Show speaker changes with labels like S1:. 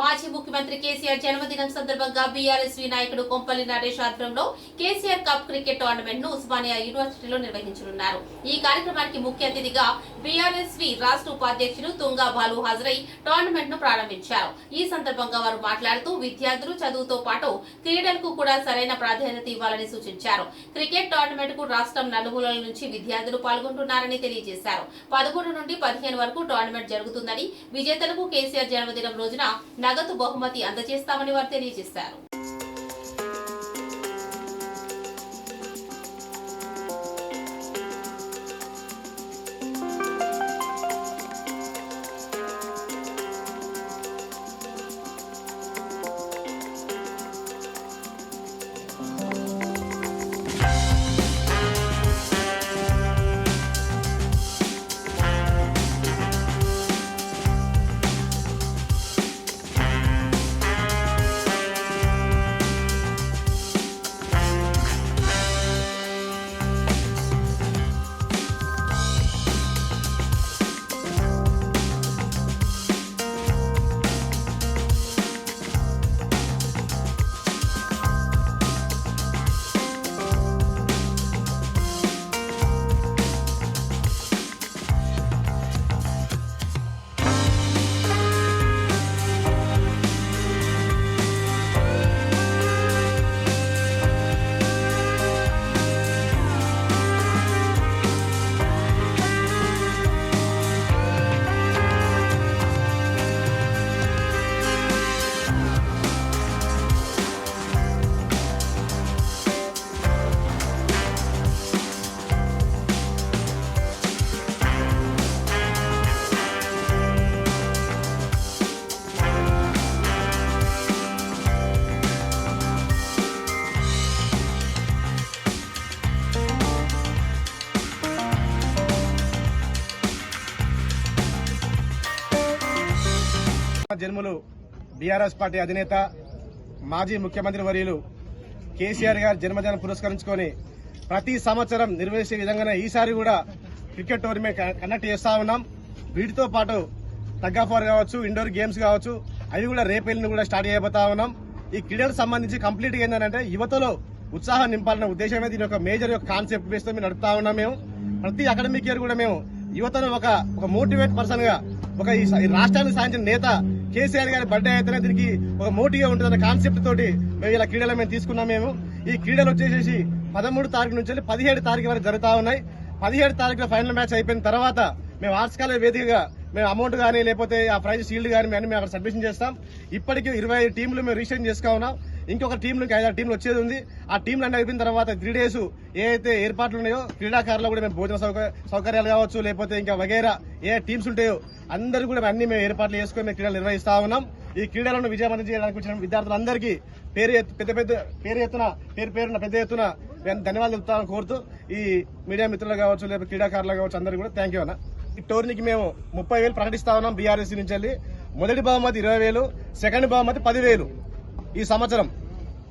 S1: మాజీ ముఖ్యమంత్రి కేసీఆర్ జన్మదినం సందర్భంగా బీఆర్ఎస్వీ నాయకుడు కొంపల్లి నరేష్ ఆధ్వర్యంలో కేసీఆర్ కప్ క్రికెట్ టోర్నమెంట్ ను ఉస్మానియా యూనివర్సిటీలో నిర్వహించనున్నారు. ఈ కార్యక్రమానికి ముఖ్య అతిథిగా బీఆర్ఎస్వీ రాష్ట్ర ఉపాధ్యక్షులు తుంగా బాలు హాజరై టోర్నమెంట్ ను ప్రారంభించారు. ఈ సందర్భంగా వారు మాట్లాడుతూ విద్యార్థులు చదువుతో పాటు క్రీడలకు కూడా సరైన ప్రాధాన్యత ఇవ్వాలని సూచించారు. క్రికెట్ టోర్నమెంట్ కు రాష్ట్రం నలుమూలల నుంచి విద్యార్థులు పాల్గొంటున్నారని తెలియజేశారు. 11 నుండి 15 వరకు టోర్నమెంట్ జరుగుతుందని, విజేతలకు కేసీఆర్ జన్మదినం రోజున నగదు బహుమతి అందజేస్తామని వారు తెలియజేశారు.
S2: జన్మలు బీఆర్ఎస్ పార్టీ అధినేత మాజీ ముఖ్యమంత్రి వర్యులు కేసీఆర్ గారి జన్మదినం పురస్కరించుకొని ప్రతి సంవత్సరం నిర్వహించే విధంగానే ఈసారి కూడా క్రికెట్ టోర్నమెంట్ కండక్ట్ చేస్తా ఉన్నాం. వీటితో పాటు టగ్ ఆఫ్ వార్ కావచ్చు, ఇండోర్ గేమ్స్ కావచ్చు, అవి కూడా రేపెల్లిని కూడా స్టార్ట్ చేయబోతా ఉన్నాం. ఈ క్రీడలకు సంబంధించి కంప్లీట్ గా ఏంటంటే యువతలో ఉత్సాహం నింపాలన్న ఉద్దేశమే దీని ఒక మేజర్ కాన్సెప్ట్ బేస్ తో మేము నడుపుతా ఉన్నాం. మేము ప్రతి అకాడమిక్ ఇయర్ కూడా మేము యువతను ఒక మోటివేట్ పర్సన్ గా ఈ రాష్ట్రానికి సాధించిన నేత కేసీఆర్ గారి బర్త్డే అయితేనే దీనికి ఒక మోటివ్గా ఉంటుందన్న కాన్సెప్ట్ తోటి మేము ఇలా క్రీడలు మేము తీసుకున్నాం. మేము ఈ క్రీడలు వచ్చేసి 13 తారీఖు నుంచి 17 తారీఖు వరకు జరుగుతా ఉన్నాయి. 17 తారీఖున ఫైనల్ మ్యాచ్ అయిపోయిన తర్వాత మేము ఆర్ట్స్ కాలేజ్ వేదికగా మేము అమౌంట్ కానీ లేకపోతే ఆ ప్రైజ్ షీల్డ్ కానీ మేము అక్కడ సబ్మిషన్ చేస్తాం. ఇప్పటికీ 20 టీంలు మేము రిజిస్ట్రేషన్ చేసుకున్నా ఉన్నాం. ఇంకొక టీంలకు 5-6 టీంలు వచ్చేది ఉంది. ఆ టీంలు అన్నీ అయిపోయిన తర్వాత 3 days ఏదైతే ఏర్పాట్లు ఉన్నాయో క్రీడాకారులు కూడా మేము భోజన సౌకర్యాలు కావచ్చు, లేకపోతే ఇంకా వగేరా ఏ టీమ్స్ ఉంటాయో అందరూ కూడా అన్ని మేము ఏర్పాట్లు చేసుకుని మేము క్రీడలు నిర్వహిస్తా ఉన్నాం. ఈ క్రీడలను విజయవంతం చేయడానికి వచ్చిన విద్యార్థులందరికీ పేరున పెద్ద ఎత్తున ధన్యవాదాలు చెప్తామని కోరుతూ ఈ మీడియా మిత్రులు కావచ్చు, లేకపోతే క్రీడాకారులు కావచ్చు, అందరికీ కూడా థ్యాంక్ యూ అన్న. ఈ టోర్నీకి మేము 30,000 ప్రకటిస్తా ఉన్నాం. బీఆర్ఎస్ నుంచి వెళ్ళి మొదటి బహుమతి 20,000, సెకండ్ బహుమతి 10,000 ఈ సంవత్సరం.